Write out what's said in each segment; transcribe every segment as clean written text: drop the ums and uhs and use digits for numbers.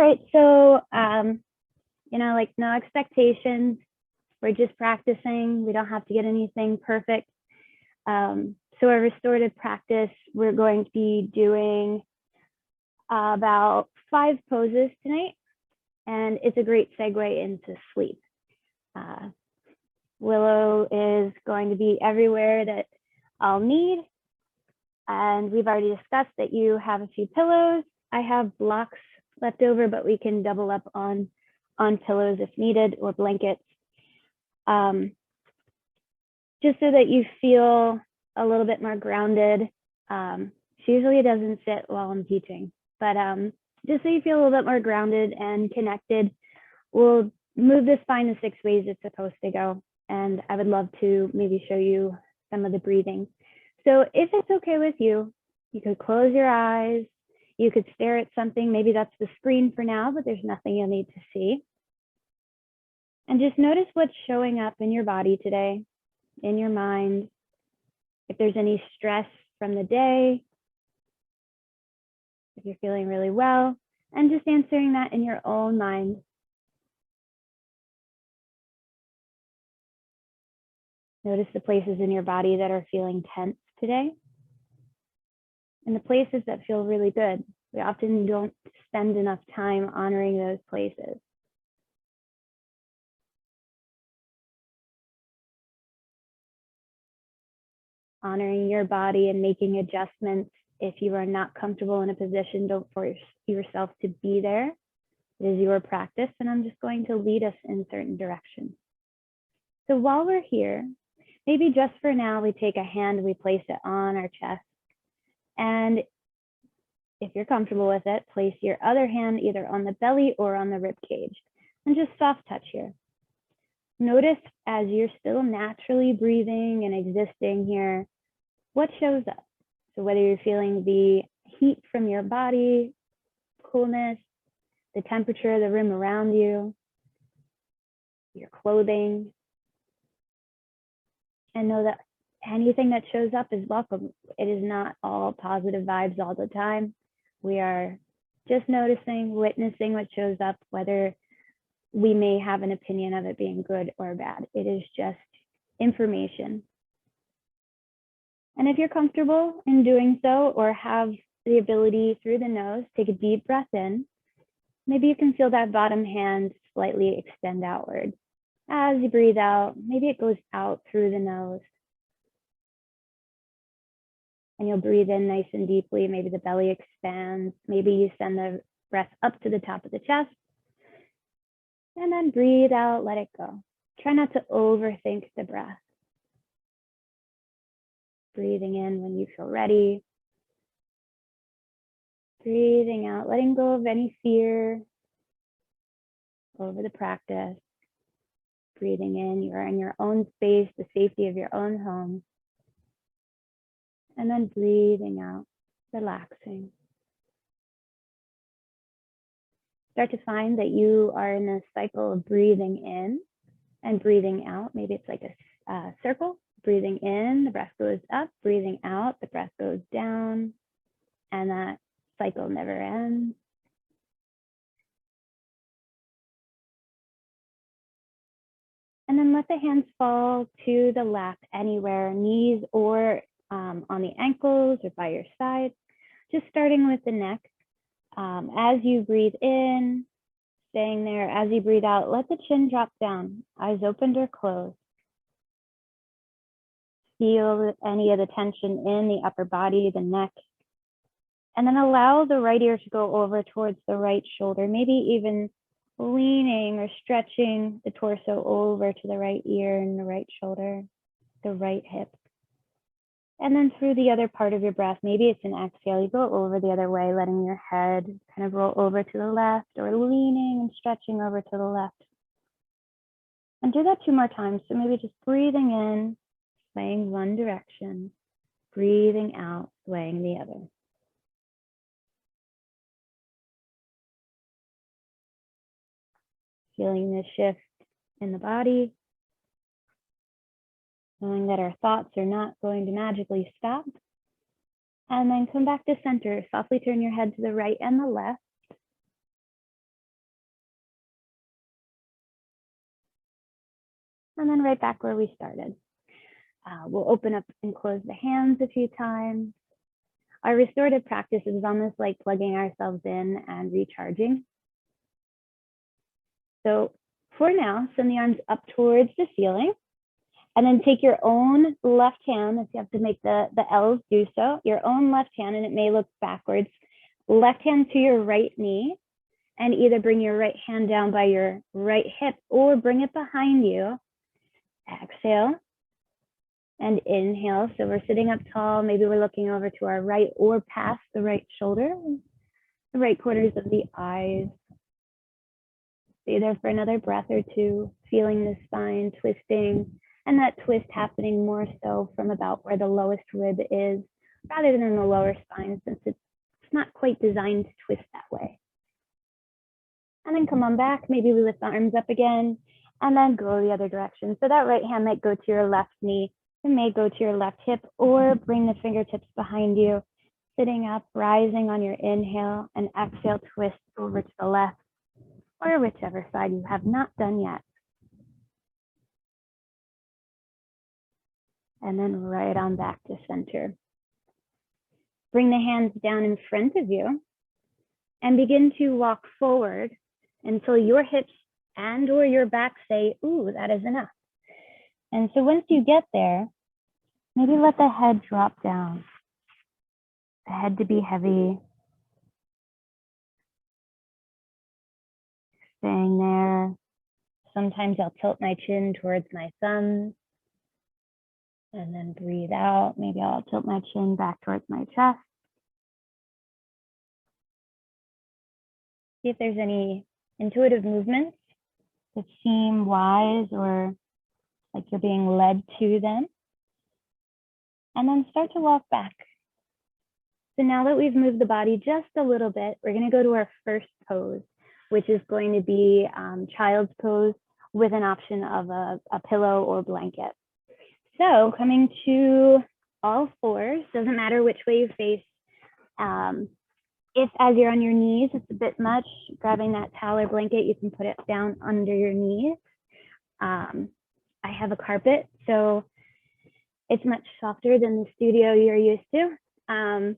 right, so, like no expectations. We're just practicing. We don't have to get anything perfect. So a restorative practice, we're going to be doing about 5 poses tonight, and it's a great segue into sleep. Willow is going to be everywhere that I'll need. And we've already discussed that you have a few pillows. I have blocks left over, but we can double up on pillows if needed, or blankets. Just so that you feel a little bit more grounded. Usually it doesn't sit while I'm teaching, but just so you feel a little bit more grounded and connected, we'll move the spine the 6 ways it's supposed to go. And I would love to maybe show you some of the breathing. So if it's okay with you, you could close your eyes. You could stare at something. Maybe that's the screen for now, but there's nothing you'll need to see. And just notice what's showing up in your body today, in your mind. If there's any stress from the day, if you're feeling really well, and just answering that in your own mind. Notice the places in your body that are feeling tense today, and the places that feel really good. We often don't spend enough time honoring those places. Honoring your body and making adjustments. If you are not comfortable in a position, don't force yourself to be there. It is your practice, and I'm just going to lead us in certain directions. So while we're here, maybe just for now, we take a hand, we place it on our chest. And if you're comfortable with it, place your other hand either on the belly or on the rib cage, and just soft touch here. Notice as you're still naturally breathing and existing here, what shows up. So whether you're feeling the heat from your body, coolness, the temperature of the room around you, your clothing, and know that anything that shows up is welcome. It is not all positive vibes all the time. We are just noticing, witnessing what shows up, whether we may have an opinion of it being good or bad. It is just information. And if you're comfortable in doing so, or have the ability through the nose, take a deep breath in. Maybe you can feel that bottom hand slightly extend outward. As you breathe out, maybe it goes out through the nose. And you'll breathe in nice and deeply. Maybe the belly expands. Maybe you send the breath up to the top of the chest. And then breathe out, let it go. Try not to overthink the breath. Breathing in when you feel ready. Breathing out, letting go of any fear over the practice. Breathing in, you are in your own space, the safety of your own home. And then breathing out, relaxing. Start to find that you are in this cycle of breathing in and breathing out. Maybe it's like a circle. Breathing in, the breath goes up. Breathing out, the breath goes down. And that cycle never ends. And then let the hands fall to the lap anywhere, knees or on the ankles or by your side. Just starting with the neck. As you breathe in, staying there. As you breathe out, let the chin drop down, eyes opened or closed. Feel any of the tension in the upper body, the neck. And then allow the right ear to go over towards the right shoulder, maybe even leaning or stretching the torso over to the right ear and the right shoulder, the right hip. And then through the other part of your breath, maybe it's an exhale, you go over the other way, letting your head kind of roll over to the left, or leaning and stretching over to the left. And do that 2 more times. So maybe just breathing in, swaying one direction, breathing out, swaying the other. Feeling the shift in the body, knowing that our thoughts are not going to magically stop. And then come back to center. Softly turn your head to the right and the left. and then right back where we started. We'll open up and close the hands a few times. Our restorative practice is almost like plugging ourselves in and recharging. So for now, send the arms up towards the ceiling, and then take your own left hand, if you have to make the L's, do so, your own left hand, and it may look backwards, left hand to your right knee, and either bring your right hand down by your right hip or bring it behind you. Exhale and inhale. So we're sitting up tall. Maybe we're looking over to our right or past the right shoulder, the right corners of the eyes. Stay there for another breath or two, feeling the spine twisting, and that twist happening more so from about where the lowest rib is, rather than in the lower spine, since it's not quite designed to twist that way. And then come on back. Maybe we lift the arms up again, and then go the other direction. So that right hand might go to your left knee, it may go to your left hip, or bring the fingertips behind you, sitting up, rising on your inhale, and exhale, twist over to the left, or whichever side you have not done yet. And then right on back to center. Bring the hands down in front of you and begin to walk forward until your hips and or your back say, ooh, that is enough. And so once you get there, maybe let the head drop down. The head to be heavy. Staying there. Sometimes I'll tilt my chin towards my thumbs and then breathe out. Maybe I'll tilt my chin back towards my chest. See if there's any intuitive movements that seem wise or like you're being led to them. And then start to walk back. So now that we've moved the body just a little bit, we're going to go to our first pose, which is going to be child's pose with an option of a pillow or blanket. So coming to all fours, doesn't matter which way you face. If as you're on your knees, it's a bit much, grabbing that towel or blanket, you can put it down under your knees. I have a carpet, so it's much softer than the studio you're used to.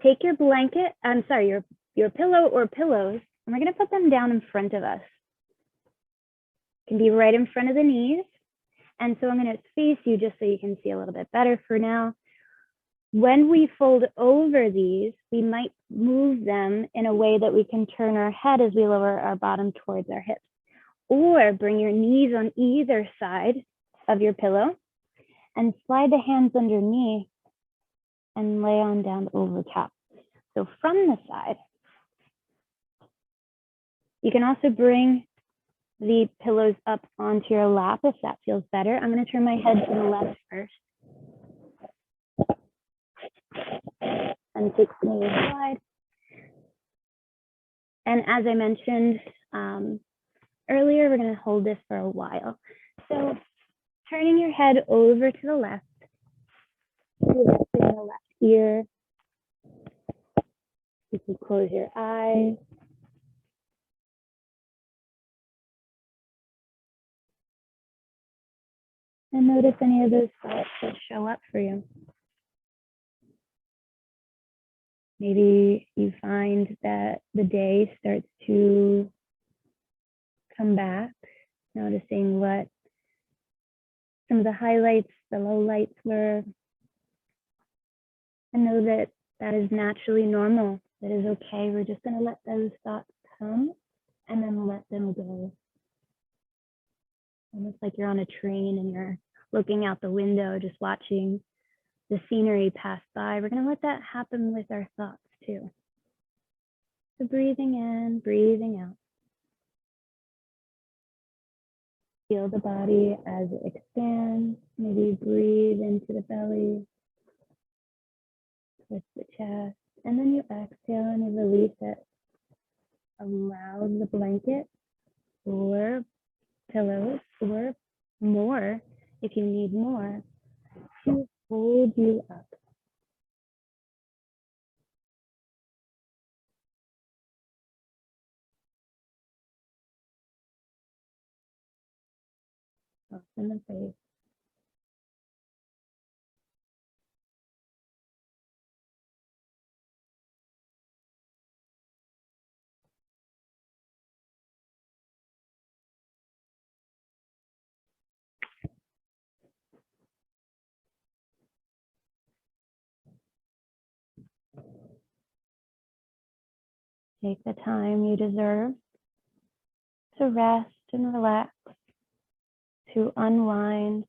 Take your blanket, your pillow or pillows, and we're gonna put them down in front of us. It can be right in front of the knees. And so I'm gonna face you just so you can see a little bit better for now. When we fold over these, we might move them in a way that we can turn our head as we lower our bottom towards our hips. Or bring your knees on either side of your pillow and slide the hands underneath and lay on down over top. So from the side, you can also bring the pillows up onto your lap if that feels better. I'm going to turn my head to the left first. And take the knees wide. And as I mentioned earlier, we're going to hold this for a while. So turning your head over to the left, resting the left ear. You can close your eyes. And notice any of those thoughts that show up for you. Maybe you find that the day starts to come back, noticing what some of the highlights, the lowlights were, and know that that is naturally normal. That is okay. We're just going to let those thoughts come and then let them go. Almost like you're on a train and you're looking out the window, just watching the scenery pass by. We're going to let that happen with our thoughts too. So breathing in, breathing out. Feel the body as it expands. Maybe breathe into the belly, twist the chest, and then you exhale and you release it. Allow the blanket or pillows or more, if you need more, to hold you up. Soften the face. Take the time you deserve to rest and relax, to unwind.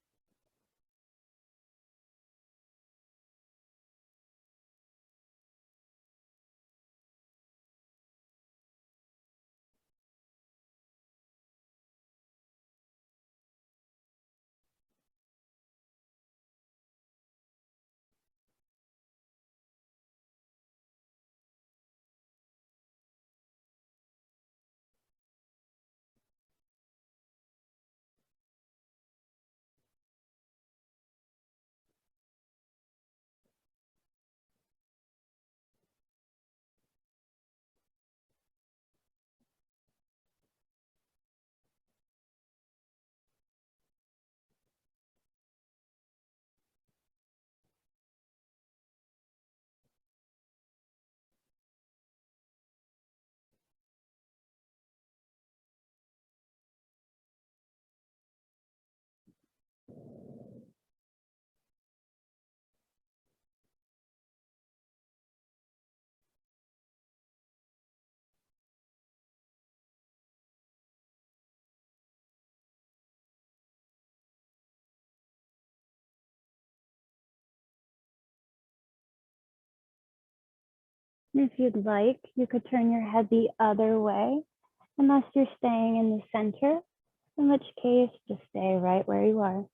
And if you'd like, you could turn your head the other way, unless you're staying in the center, in which case just stay right where you are.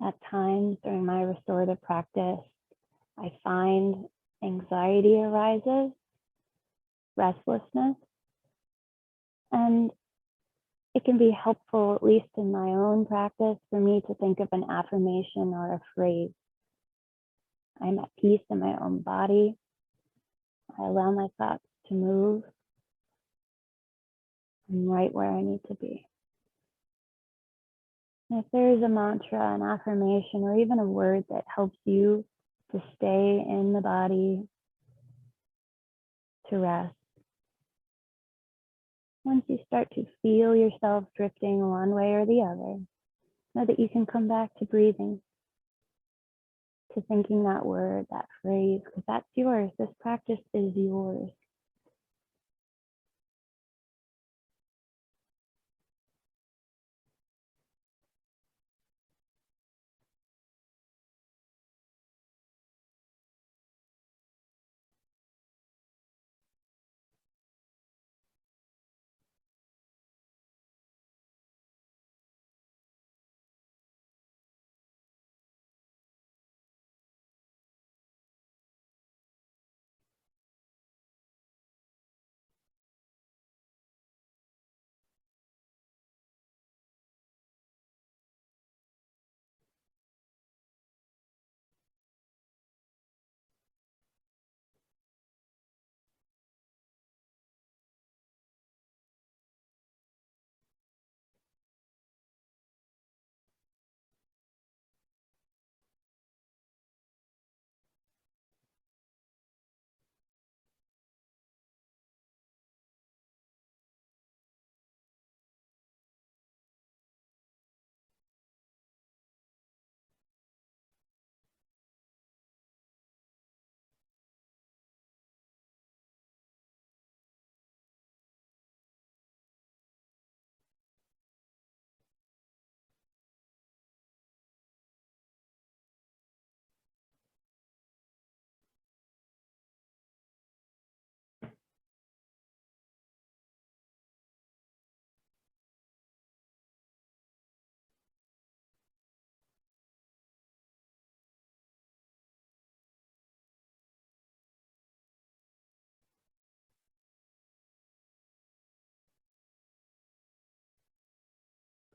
At times during my restorative practice, I find anxiety arises, restlessness, and it can be helpful, at least in my own practice, for me to think of an affirmation or a phrase. I'm at peace in my own body. I allow my thoughts to move. I'm right where I need to be. And if there is a mantra, an affirmation, or even a word that helps you to stay in the body, to rest, once you start to feel yourself drifting one way or the other, know that you can come back to breathing, to thinking that word, that phrase, because that's yours. This practice is yours.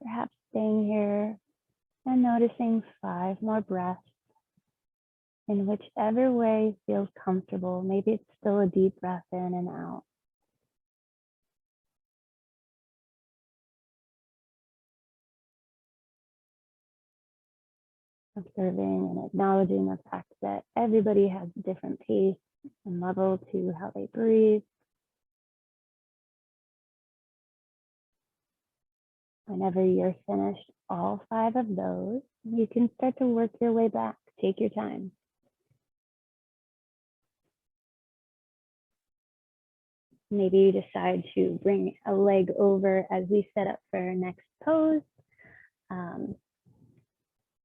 Perhaps staying here and noticing 5 more breaths. in whichever way feels comfortable. Maybe it's still a deep breath in and out. Observing and acknowledging the fact that everybody has a different pace and level to how they breathe. Whenever you're finished all 5 of those, you can start to work your way back. Take your time. Maybe you decide to bring a leg over as we set up for our next pose.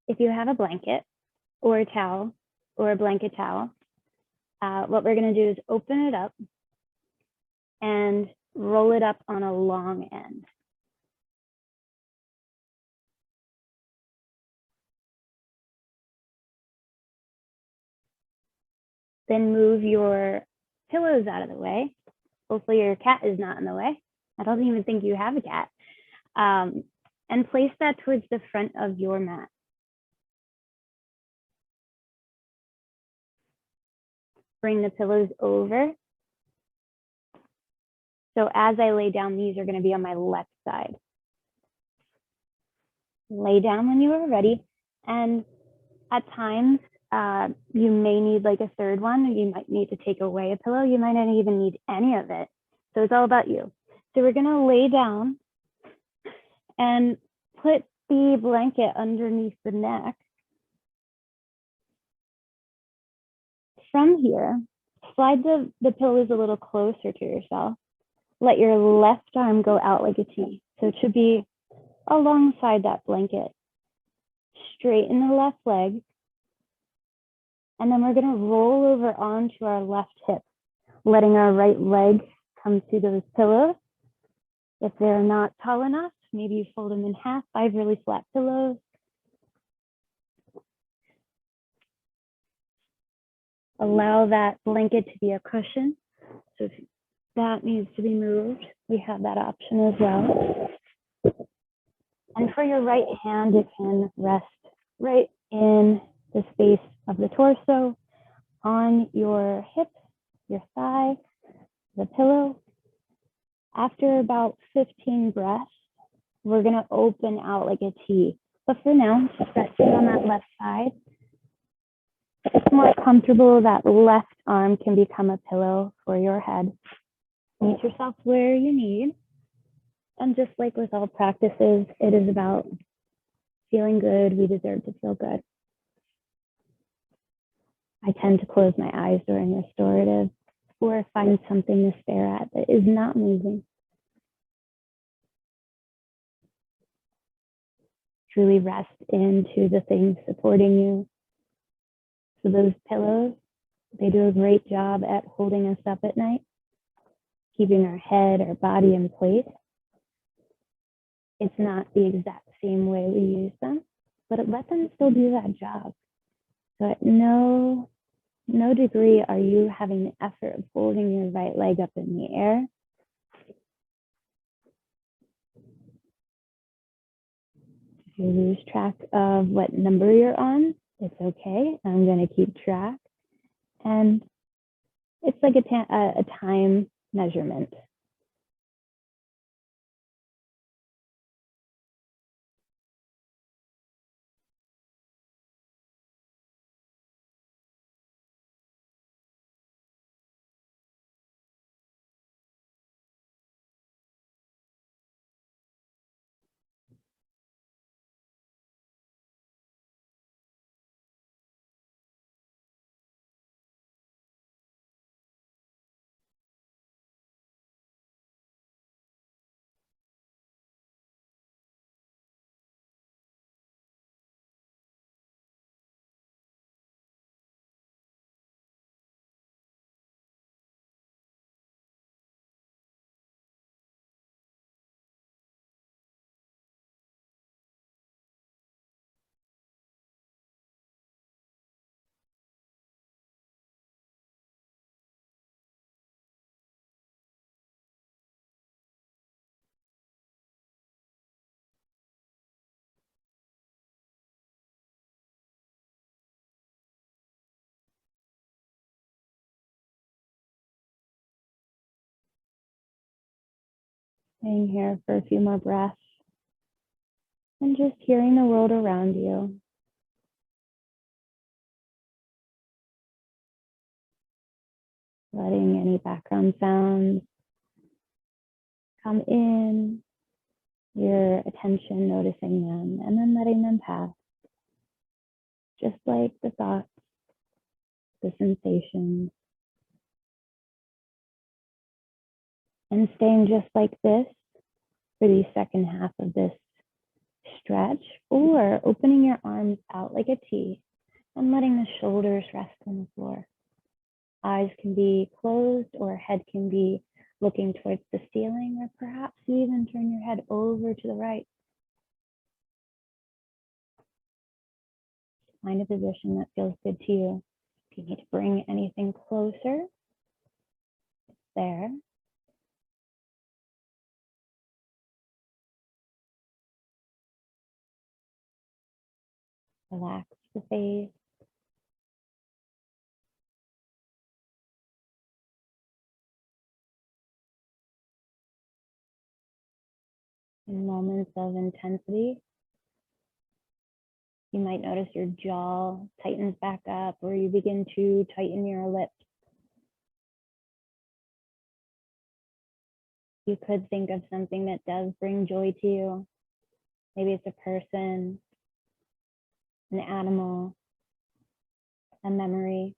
If you have a blanket or a towel or a blanket towel, what we're going to do is open it up and roll it up on a long end. Then move your pillows out of the way. Hopefully your cat is not in the way. I don't even think you have a cat. And place that towards the front of your mat. Bring the pillows over. So as I lay down, these are going to be on my left side. Lay down when you are ready. And at times, you may need like a third one. You might need to take away a pillow. You might not even need any of it. So it's all about you. So we're going to lay down and put the blanket underneath the neck. From here, slide the pillows a little closer to yourself. Let your left arm go out like a T. So it should be alongside that blanket. Straighten the left leg. And then we're going to roll over onto our left hip, letting our right leg come to those pillows. If they're not tall enough, maybe you fold them in half, 5 really flat pillows. Allow that blanket to be a cushion. So if that needs to be moved, we have that option as well. And for your right hand, you can rest right in the space of the torso, on your hip, your thigh, the pillow. After about 15 breaths, we're going to open out like a T. But for now, resting on that left side. If it's more comfortable, that left arm can become a pillow for your head. Meet yourself where you need. And just like with all practices, it is about feeling good. We deserve to feel good. I tend to close my eyes during restorative or find something to stare at that is not moving. Truly rest into the things supporting you. So those pillows, they do a great job at holding us up at night, keeping our head, our body in place. It's not the exact same way we use them, but let them still do that job. So at no degree are you having the effort of holding your right leg up in the air. If you lose track of what number you're on, it's okay. I'm going to keep track. And it's like a time measurement. Staying here for a few more breaths and just hearing the world around you. Letting any background sounds come in, your attention noticing them, and then letting them pass. Just like the thoughts, the sensations, and staying just like this for the second half of this stretch, or opening your arms out like a T and letting the shoulders rest on the floor. Eyes can be closed or head can be looking towards the ceiling, or perhaps you even turn your head over to the right. Find a position that feels good to you. If you need to bring anything closer, it's there. Relax the face. In moments of intensity, you might notice your jaw tightens back up, or you begin to tighten your lips. You could think of something that does bring joy to you. Maybe it's a person, an animal, a memory,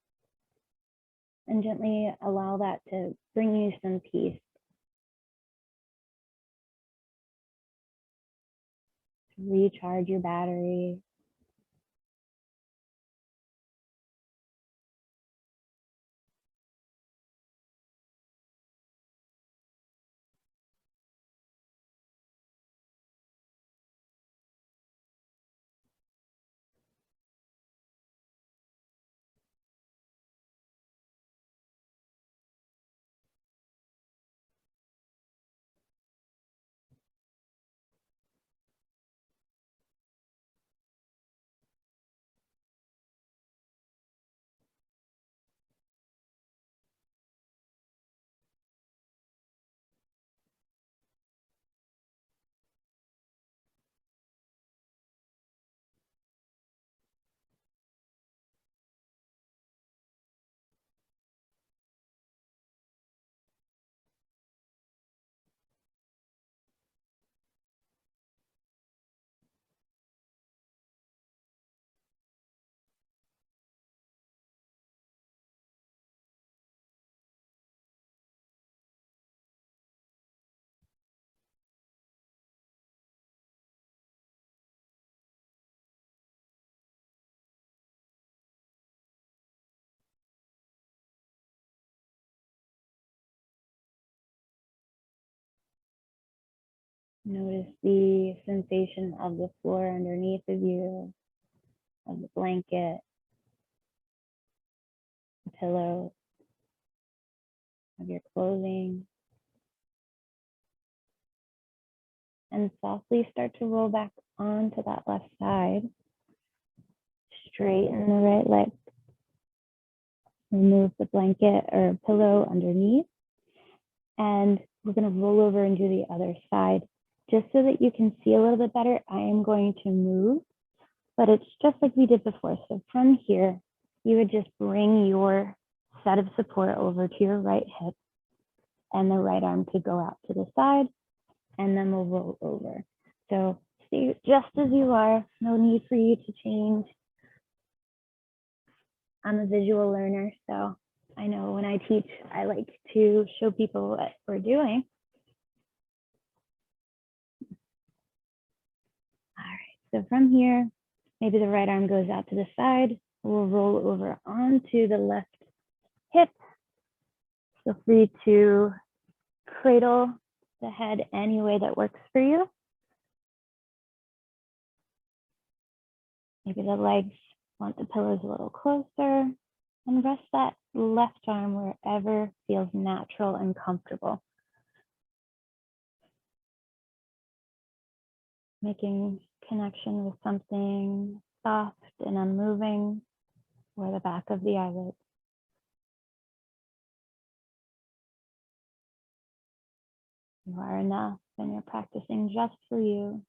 and gently allow that to bring you some peace. Recharge your battery. Notice the sensation of the floor underneath of you, of the blanket, the pillow, of your clothing. And softly start to roll back onto that left side. Straighten the right leg. Remove the blanket or pillow underneath. And we're going to roll over and do the other side. Just so that you can see a little bit better, I am going to move, but it's just like we did before. So from here, you would just bring your set of support over to your right hip, and the right arm could go out to the side, and then we'll roll over. So stay just as you are, no need for you to change. I'm a visual learner, so I know when I teach, I like to show people what we're doing. All right, so from here, maybe the right arm goes out to the side. We'll roll over onto the left hip. Feel free to cradle the head any way that works for you. Maybe the legs want the pillows a little closer, and rest that left arm wherever feels natural and comfortable. Making connection with something soft and unmoving, or the back of the eyelids. You are enough, and you're practicing just for you.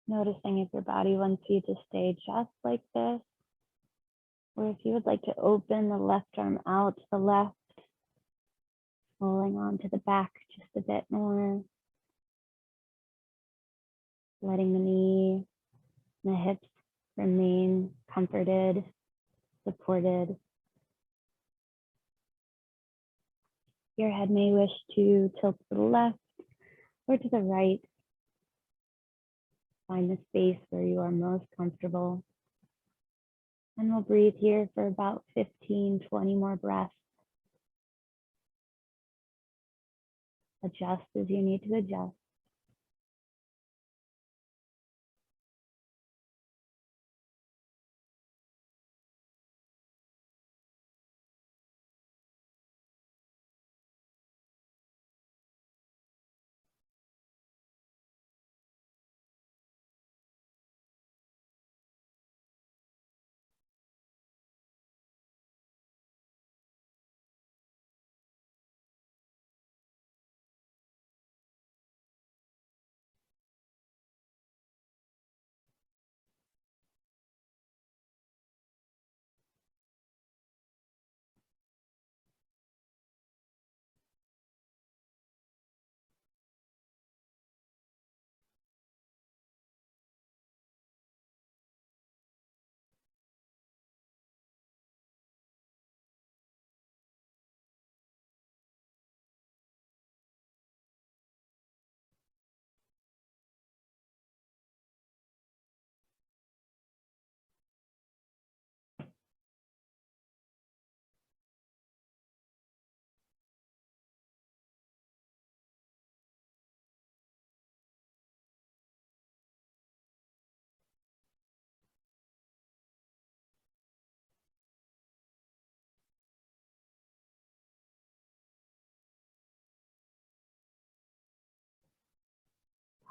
Noticing if your body wants you to stay just like this, or if you would like to open the left arm out to the left, rolling onto the back just a bit more, letting the knee and the hips remain comforted, supported. Your head may wish to tilt to the left or to the right. Find the space where you are most comfortable. And we'll breathe here for about 15, 20 more breaths. Adjust as you need to adjust.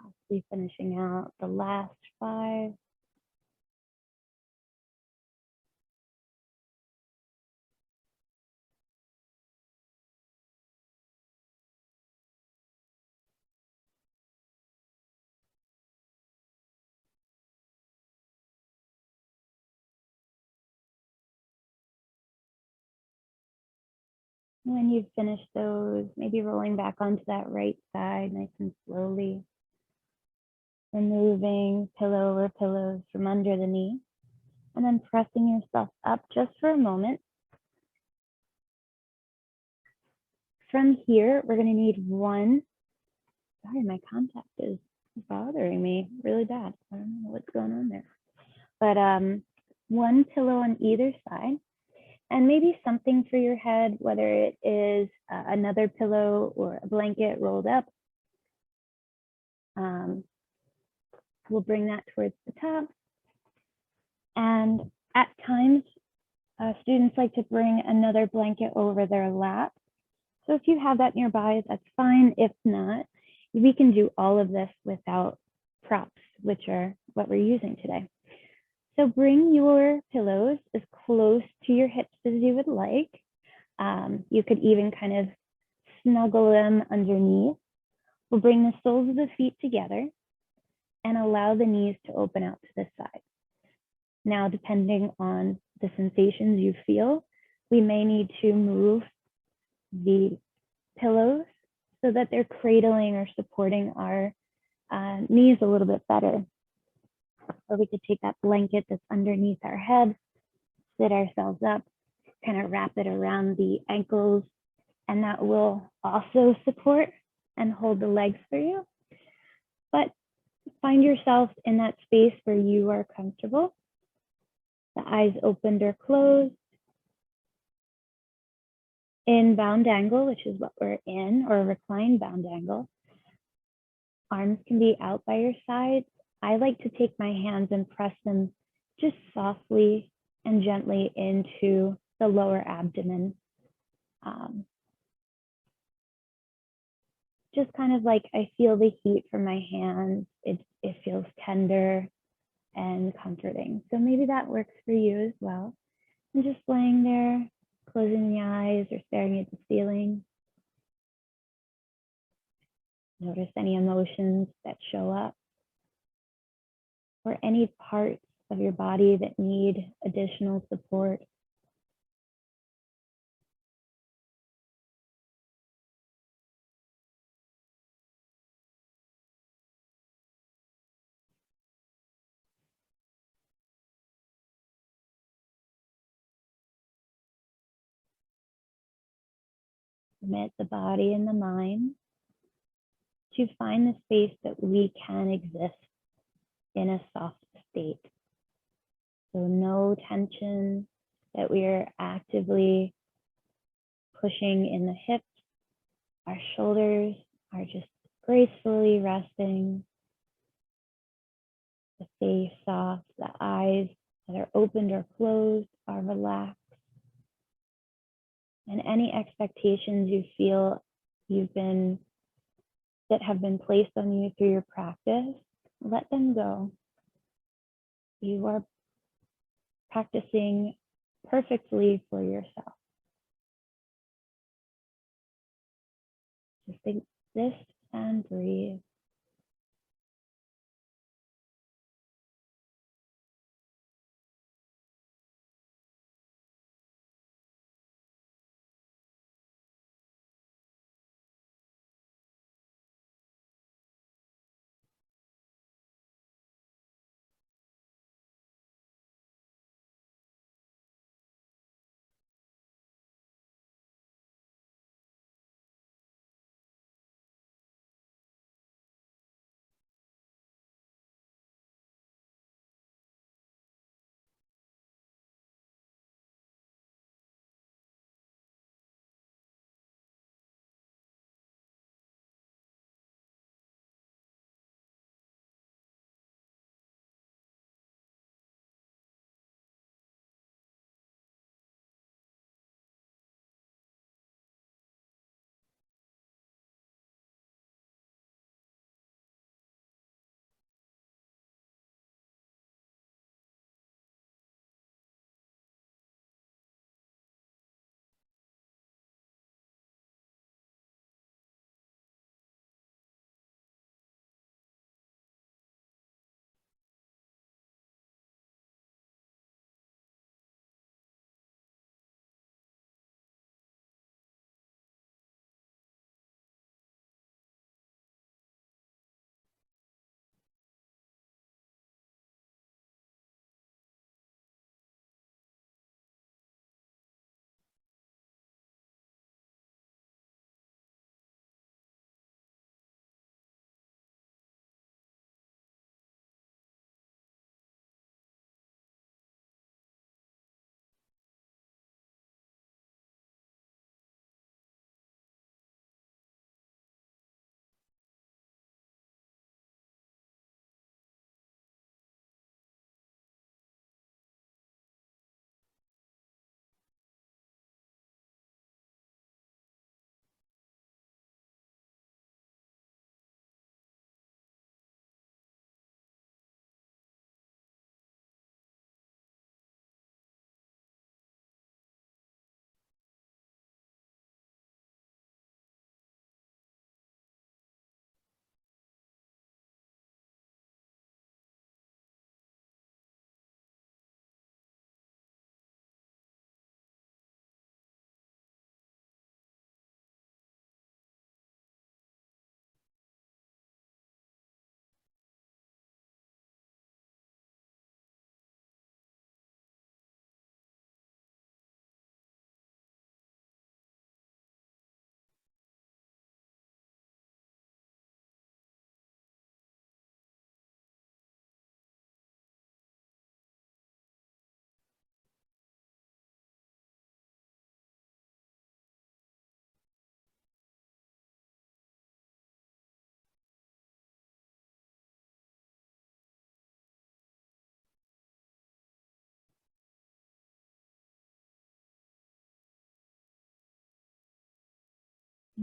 Possibly finishing out the last 5. When you've finished those, maybe rolling back onto that right side nice and slowly. Removing pillow or pillows from under the knee. And then pressing yourself up just for a moment. From here, we're going to need one. Sorry, my contact is bothering me really bad. I don't know what's going on there. But one pillow on either side, and maybe something for your head, whether it is another pillow or a blanket rolled up. Um, we'll bring that towards the top. And at times, students like to bring another blanket over their lap. So if you have that nearby, that's fine. If not, we can do all of this without props, which are what we're using today. So bring your pillows as close to your hips as you would like. You could even kind of snuggle them underneath. We'll bring the soles of the feet together and allow the knees to open out to the side. Now, depending on the sensations you feel, we may need to move the pillows so that they're cradling or supporting our knees a little bit better. Or we could take that blanket that's underneath our head, sit ourselves up, kind of wrap it around the ankles, and that will also support and hold the legs for you. But find yourself in that space where you are comfortable. The eyes opened or closed. In bound angle, which is what we're in, or reclined bound angle. Arms can be out by your sides. I like to take my hands and press them just softly and gently into the lower abdomen. Just kind of like I feel the heat from my hands. It feels tender and comforting. So maybe that works for you as well. And just laying there, closing the eyes or staring at the ceiling. Notice any emotions that show up or any parts of your body that need additional support. Permit the body and the mind to find the space that we can exist in a soft state. So no tension, that we are actively pushing in the hips. Our shoulders are just gracefully resting. The face soft, the eyes that are opened or closed are relaxed. And any expectations you feel that have been placed on you through your practice, let them go. You are practicing perfectly for yourself. Just exist and breathe.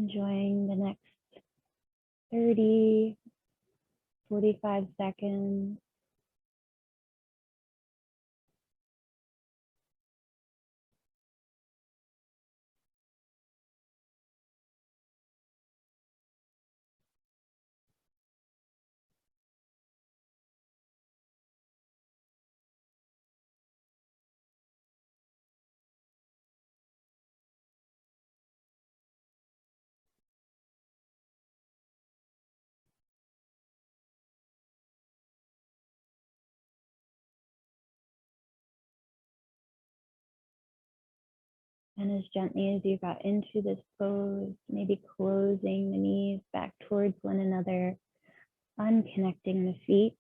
Enjoying the next 30, 45 seconds. And as gently as you got into this pose, maybe closing the knees back towards one another, unconnecting the feet.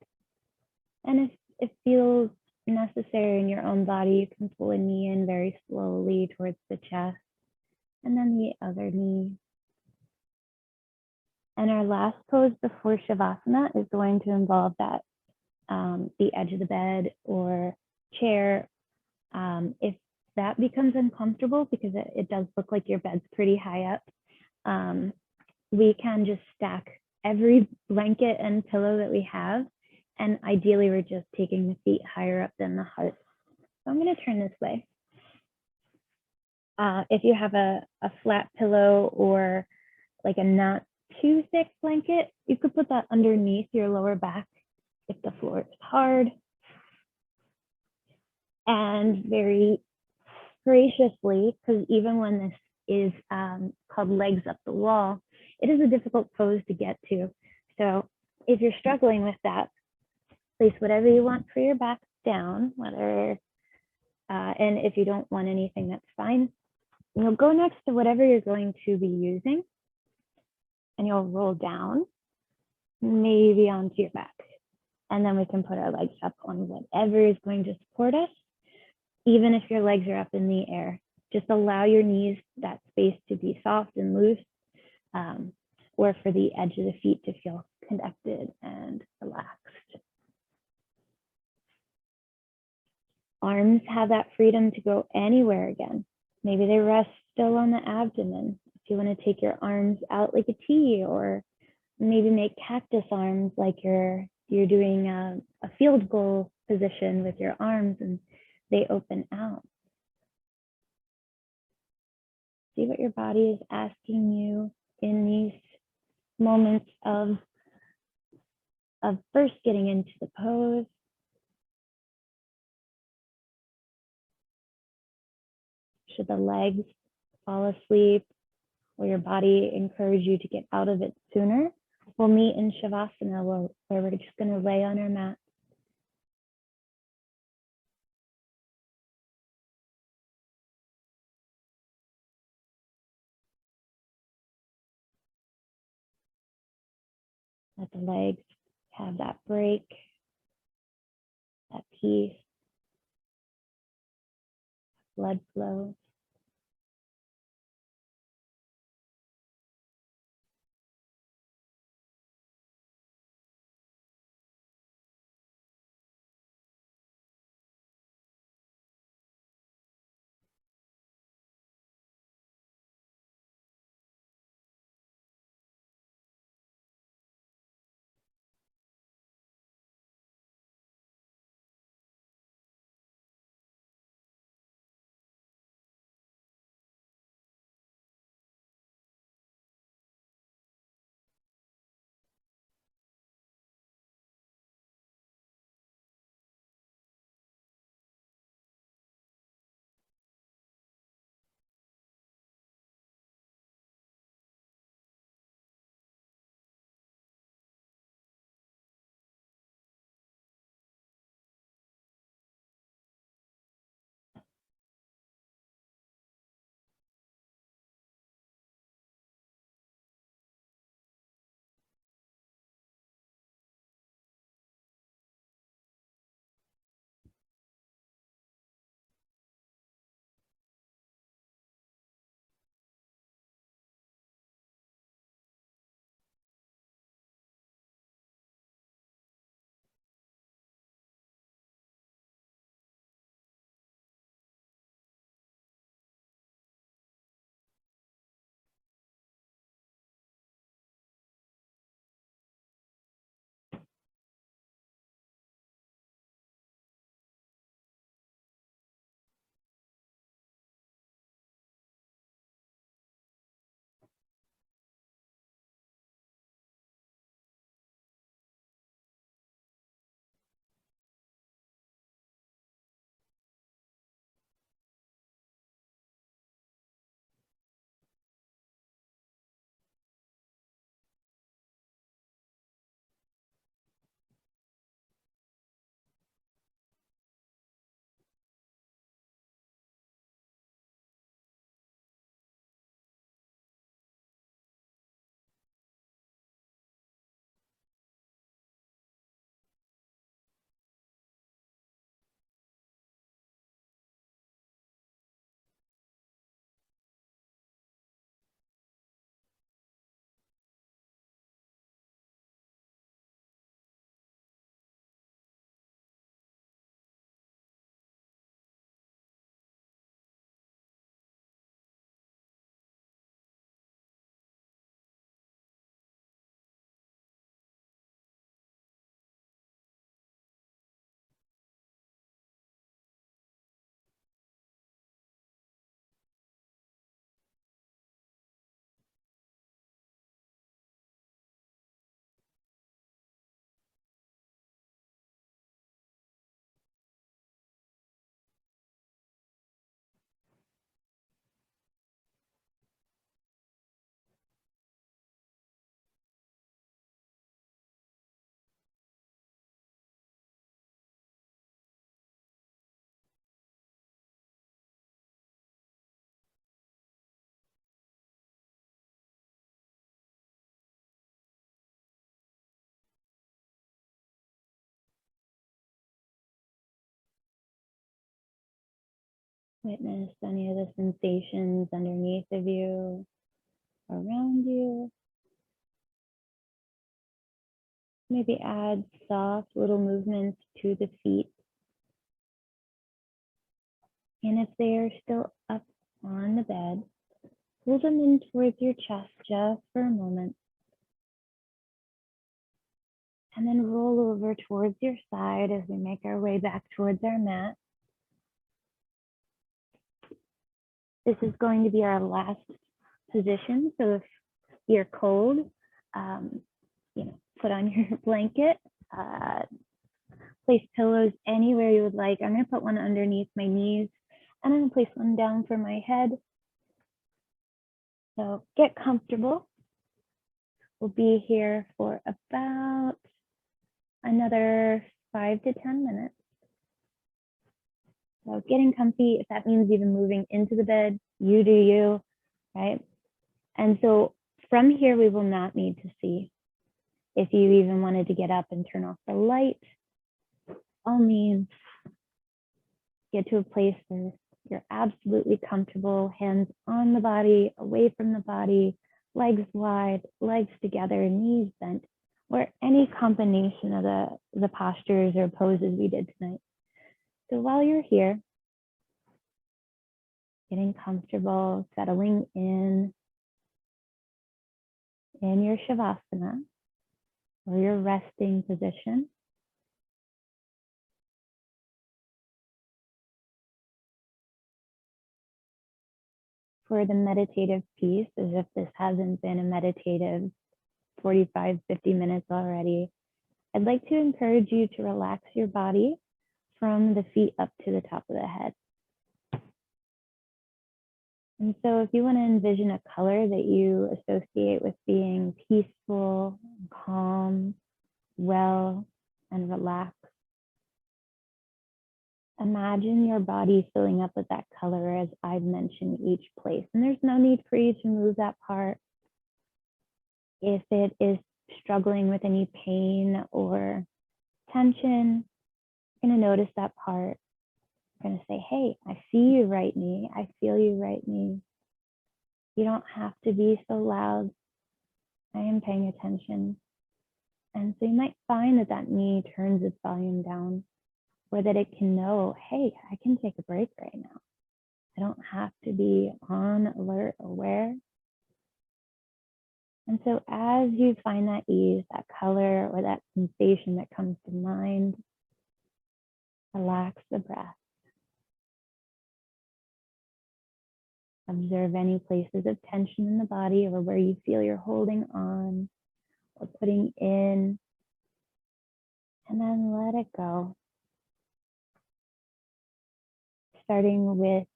And if it feels necessary in your own body, you can pull a knee in very slowly towards the chest, and then the other knee. And our last pose before Shavasana is going to involve that the edge of the bed or chair. If that becomes uncomfortable, because it does look like your bed's pretty high up, we can just stack every blanket and pillow that we have. And ideally, we're just taking the feet higher up than the heart. So I'm going to turn this way. If you have a flat pillow or like a not too thick blanket, you could put that underneath your lower back if the floor is hard. And very graciously, because even when this is called legs up the wall, it is a difficult pose to get to. So if you're struggling with that, place whatever you want for your back down, whether, and if you don't want anything, that's fine. You'll go next to whatever you're going to be using, and you'll roll down, maybe onto your back. And then we can put our legs up on whatever is going to support us, even if your legs are up in the air. Just allow your knees that space to be soft and loose, or for the edge of the feet to feel connected and relaxed. Arms have that freedom to go anywhere again. Maybe they rest still on the abdomen. If you want to take your arms out like a T, or maybe make cactus arms, like you're doing a field goal position with your arms and they open out. See what your body is asking you in these moments of first getting into the pose. Should the legs fall asleep or your body encourage you to get out of it sooner, we'll meet in Shavasana, where we're just going to lay on our mat. Let the legs have that break, that peace, blood flow. Witness any of the sensations underneath of you, around you. Maybe add soft little movements to the feet. And if they are still up on the bed, pull them in towards your chest just for a moment. And then roll over towards your side as we make our way back towards our mat. This is going to be our last position. So if you're cold, put on your blanket, place pillows anywhere you would like. I'm going to put one underneath my knees, and I'm going to place one down for my head. So get comfortable. We'll be here for about another 5 to 10 minutes. So getting comfy, if that means even moving into the bed, you do you, right? And so from here, we will not need to see. If you even wanted to get up and turn off the light, all means, get to a place where you're absolutely comfortable, hands on the body, away from the body, legs wide, legs together, knees bent, or any combination of the postures or poses we did tonight. So while you're here, getting comfortable, settling in your Shavasana, or your resting position. For the meditative piece, as if this hasn't been a meditative 45, 50 minutes already, I'd like to encourage you to relax your body from the feet up to the top of the head. And so if you want to envision a color that you associate with being peaceful, calm, well, and relaxed, imagine your body filling up with that color as I've mentioned each place. And there's no need for you to move that part. If it is struggling with any pain or tension, you're going to notice that part. You're going to say, hey, I see you, right knee. I feel you, right knee. You don't have to be so loud. I am paying attention. And so you might find that that knee turns its volume down, or that it can know, hey, I can take a break right now. I don't have to be on alert, aware. And so as you find that ease, that color, or that sensation that comes to mind, relax the breath. Observe any places of tension in the body or where you feel you're holding on or putting in, and then let it go. Starting with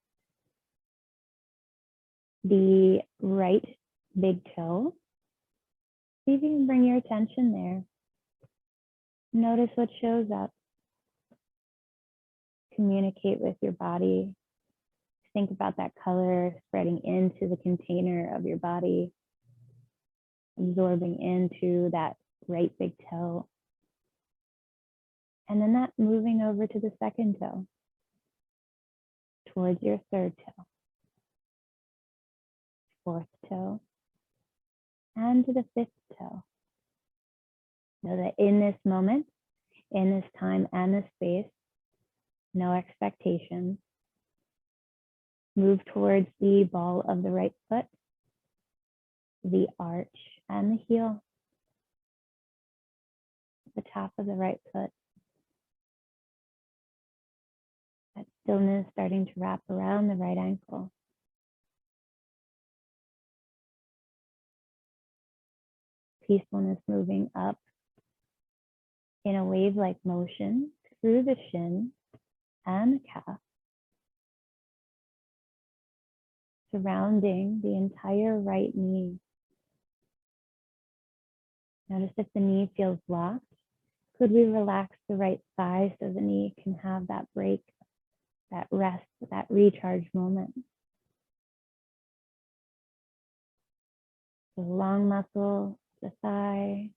the right big toe. See if you can bring your attention there. Notice what shows up. Communicate with your body. Think about that color spreading into the container of your body, absorbing into that right big toe. And then that moving over to the second toe, towards your third toe, fourth toe, and to the fifth toe. Know that in this moment, in this time and this space, no expectations. Move towards the ball of the right foot, the arch and the heel, the top of the right foot. That stillness starting to wrap around the right ankle. Peacefulness moving up in a wave-like motion through the shin and the calf, surrounding the entire right knee. Notice if the knee feels locked. Could we relax the right thigh so the knee can have that break, that rest, that recharge moment? The long muscle, the thigh,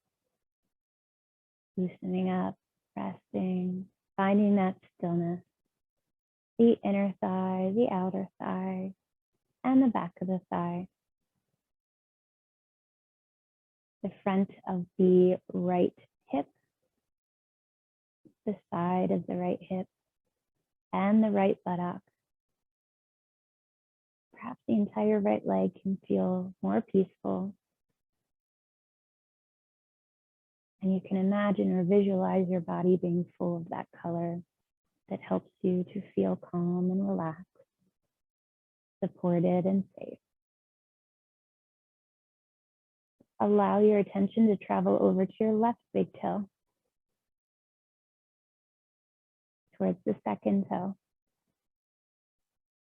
loosening up, resting, finding that stillness. the inner thigh, the outer thigh, and the back of the thigh. The front of the right hip, the side of the right hip, and the right buttock. Perhaps the entire right leg can feel more peaceful. And you can imagine or visualize your body being full of that color that helps you to feel calm and relaxed, supported and safe. Allow your attention to travel over to your left big toe, towards the second toe,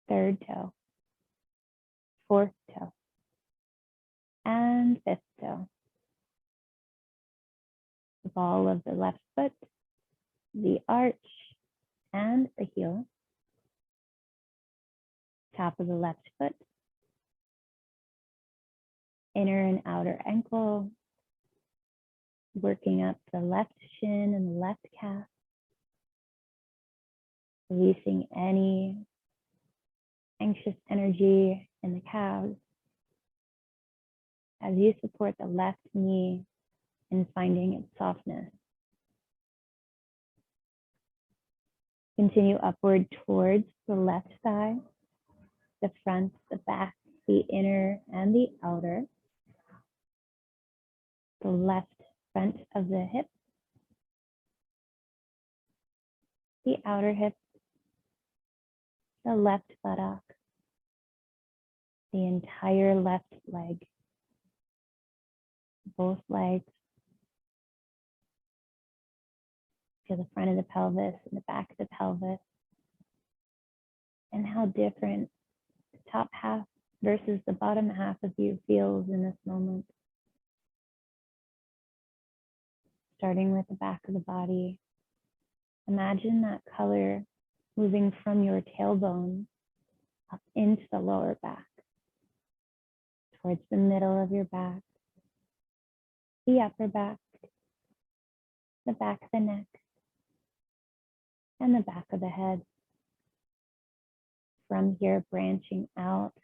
third toe, fourth toe, and fifth toe. The ball of the left foot, the arch, and the heel. Top of the left foot, inner and outer ankle, working up the left shin and the left calf, releasing any anxious energy in the calves as you support the left knee in finding its softness. Continue upward towards the left thigh, the front, the back, the inner, and the outer. The left front of the hip, the outer hip, the left buttock, the entire left leg, both legs. Feel the front of the pelvis and the back of the pelvis, and how different the top half versus the bottom half of you feels in this moment. Starting with the back of the body, imagine that color moving from your tailbone up into the lower back, towards the middle of your back, the upper back, the back of the neck, and the back of the head. From here, branching out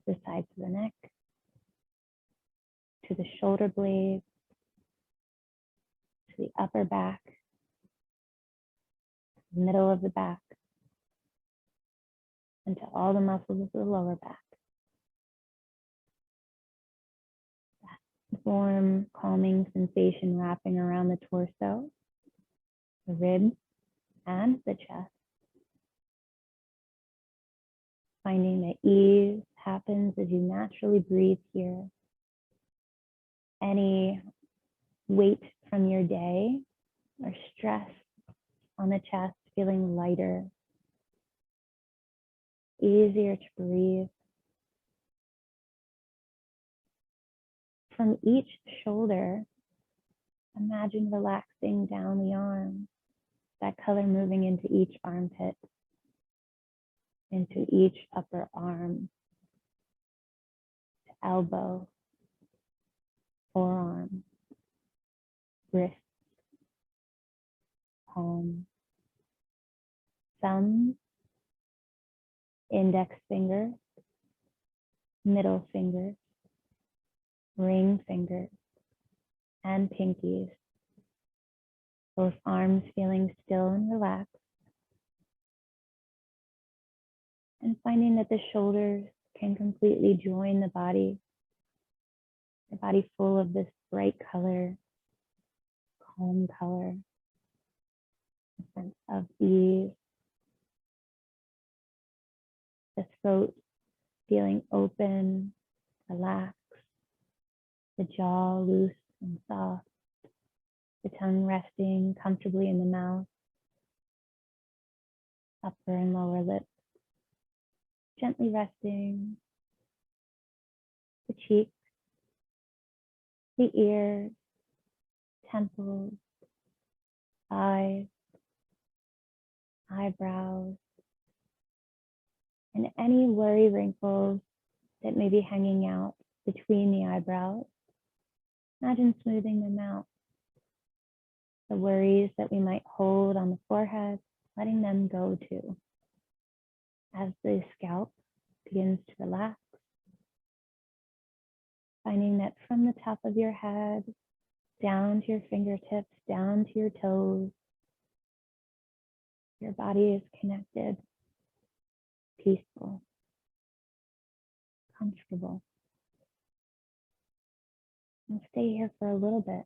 to the sides of the neck, to the shoulder blades, to the upper back, middle of the back, and to all the muscles of the lower back. That warm, calming sensation wrapping around the torso, the ribs, and the chest. Finding that ease happens as you naturally breathe here. Any weight from your day or stress on the chest feeling lighter, easier to breathe. From each shoulder, imagine relaxing down the arm, that color moving into each armpit, into each upper arm, to elbow, forearm, wrist, palm, thumb, index finger, middle finger, ring finger, and pinkies. Both arms feeling still and relaxed. And finding that the shoulders can completely join the body full of this bright color, calm color, a sense of ease. The throat feeling open, relaxed, the jaw loose and soft, the tongue resting comfortably in the mouth, upper and lower lips gently resting, the cheeks, the ears, temples, eyes, eyebrows, and any worry wrinkles that may be hanging out between the eyebrows. Imagine smoothing them out. The worries that we might hold on the forehead letting them go too. As the scalp begins to relax, finding that from the top of your head, down to your fingertips, down to your toes, your body is connected, peaceful, comfortable. And stay here for a little bit.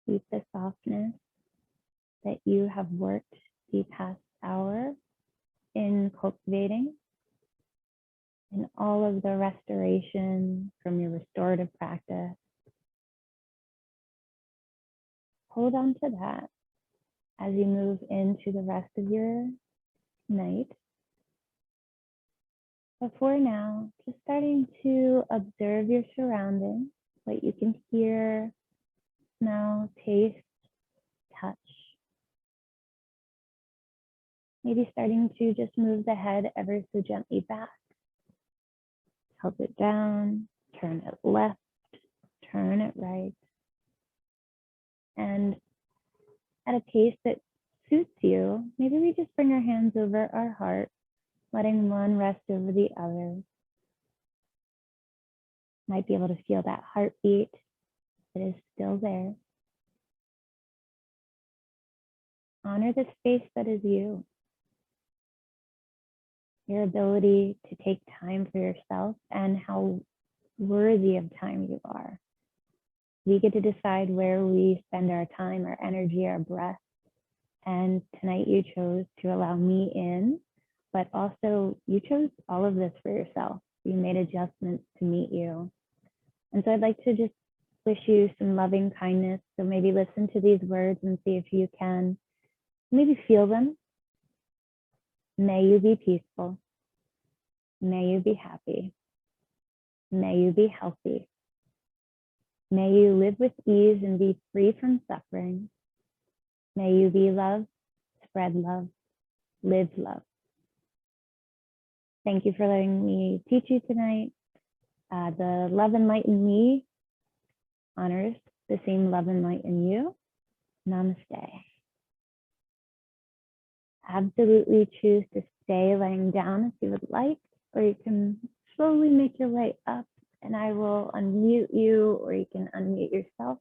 Keep the softness that you have worked the past hour in cultivating, and all of the restoration from your restorative practice. Hold on to that as you move into the rest of your night. Before now, just starting to observe your surroundings, what you can hear, smell, taste, touch. Maybe starting to just move the head ever so gently back. Tilt it down, turn it left, turn it right. And at a pace that suits you, maybe we just bring our hands over our heart, letting one rest over the other. Might be able to feel that heartbeat that is still there. Honor the space that is you. Your ability to take time for yourself and how worthy of time you are. We get to decide where we spend our time, our energy, our breath. And tonight you chose to allow me in, but also you chose all of this for yourself. You made adjustments to meet you. And so I'd like to just wish you some loving kindness. So maybe listen to these words and see if you can maybe feel them. May you be peaceful. May you be happy. May you be healthy. May you live with ease and be free from suffering. May you be love, spread love, live love. Thank you for letting me teach you tonight. The love and light in me honors the same love and light in you. Namaste. Absolutely choose to stay laying down if you would like, or you can slowly make your way up and I will unmute you, or you can unmute yourself